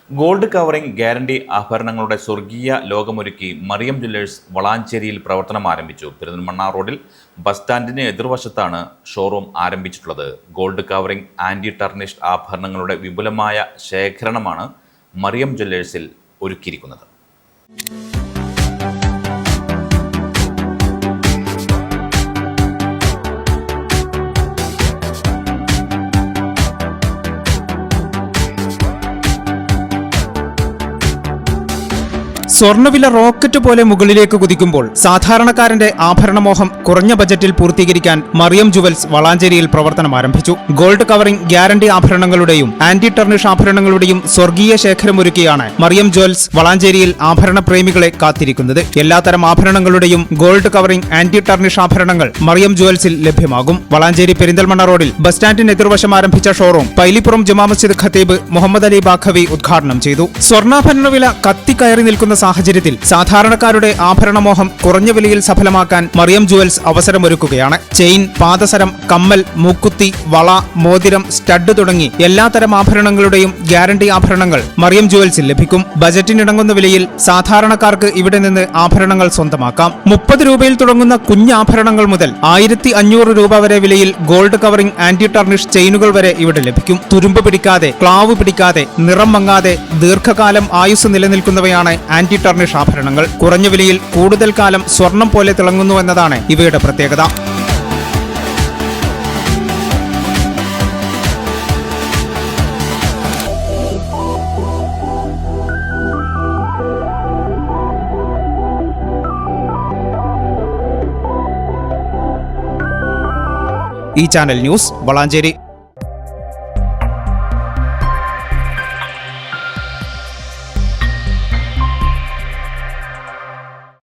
Gold covering guarantee ആഭരണങ്ങളുടെ സ്വർഗീയ ലോകമൊരുക്കി Mariyam Jewellers വളാഞ്ചേരിയിൽ പ്രവർത്തനം ആരംഭിച്ചു. പെരിന്തൽമണ്ണ റോഡിൽ ബസ് സ്റ്റാൻഡിന് എതിർവശത്താണ് ഷോറൂം ആരംഭിച്ചിട്ടുള്ളത്. ഗോൾഡ് കവറിംഗ് ആന്റി ടർണിഷ്ഡ് ആഭരണങ്ങളുടെ വിപുലമായ ശേഖരണമാണ് മറിയം ജ്വല്ലേഴ്സിൽ ഒരുക്കിയിരിക്കുന്നത്. സ്വർണ്ണവില റോക്കറ്റ് പോലെ മുകളിലേക്ക് കുതിക്കുമ്പോൾ സാധാരണക്കാരന്റെ ആഭരണമോഹം കുറഞ്ഞ ബജറ്റിൽ പൂർത്തീകരിക്കാൻ മറിയം ജുവൽസ് വളാഞ്ചേരിയിൽ പ്രവർത്തനം ആരംഭിച്ചു. ഗോൾഡ് കവറിംഗ് ഗ്യാരണ്ടി ആഭരണങ്ങളുടെയും ആന്റി ടർണിഷ് ആഭരണങ്ങളുടെയും സ്വർഗീയ ശേഖരമൊരുക്കിയാണ് മറിയം ജുവൽസ് വളാഞ്ചേരിയിൽ ആഭരണ പ്രേമികളെ കാത്തിരിക്കുന്നത്. എല്ലാത്തരം ആഭരണങ്ങളുടെയും ഗോൾഡ് കവറിംഗ് ആന്റി ടർണിഷ് ആഭരണങ്ങൾ മറിയം ജുവൽസിൽ ലഭ്യമാകും. വളാഞ്ചേരി പെരിന്തൽമണ്ണ റോഡിൽ ബസ് സ്റ്റാൻഡിന് എതിർവശം ആരംഭിച്ച ഷോറൂം പൈലിപ്പുറം ജുമാ മസ്ജിദ് ഖത്തീബ് മുഹമ്മദ് അലി ബാഖവി ഉദ്ഘാടനം ചെയ്തു. സ്വർണ്ണാഭരണ വില കത്തിക്കയറി നിൽക്കുന്ന സാഹചര്യത്തിൽ സാധാരണക്കാരുടെ ആഭരണമോഹം കുറഞ്ഞ വിലയിൽ സഫലമാക്കാൻ മറിയം ജുവൽസ് അവസരമൊരുക്കുകയാണ്. ചെയിൻ, പാദസരം, കമ്മൽ, മൂക്കുത്തി, വള, മോതിരം, സ്റ്റഡ് തുടങ്ങി എല്ലാത്തരം ആഭരണങ്ങളുടെയും ഗ്യാരണ്ടി ആഭരണങ്ങൾ മറിയം ജുവൽസിൽ ലഭിക്കും. ബജറ്റിനിണങ്ങുന്ന വിലയിൽ സാധാരണക്കാർക്ക് ഇവിടെ നിന്ന് ആഭരണങ്ങൾ സ്വന്തമാക്കാം. 30 രൂപയിൽ തുടങ്ങുന്ന കുഞ്ഞാഭരണങ്ങൾ മുതൽ 1500 രൂപ വരെ വിലയിൽ ഗോൾഡ് കവറിംഗ് ആന്റി ടർണിഷ് ചെയിനുകൾ വരെ ഇവിടെ ലഭിക്കും. തുരുമ്പ് പിടിക്കാതെ, ക്ലാവ് പിടിക്കാതെ, നിറം മങ്ങാതെ ദീർഘകാലം ആയുസ് നിലനിൽക്കുന്നവയാണ് ആന്റി ടർണിഷ് ആഭരണങ്ങൾ. കുറഞ്ഞ വിലയിൽ കൂടുതൽ കാലം സ്വർണം പോലെ തിളങ്ങുന്നു എന്നതാണ് ഇവയുടെ പ്രത്യേകത. ഈ ചാനൽ ന്യൂസ് വളാഞ്ചേരി.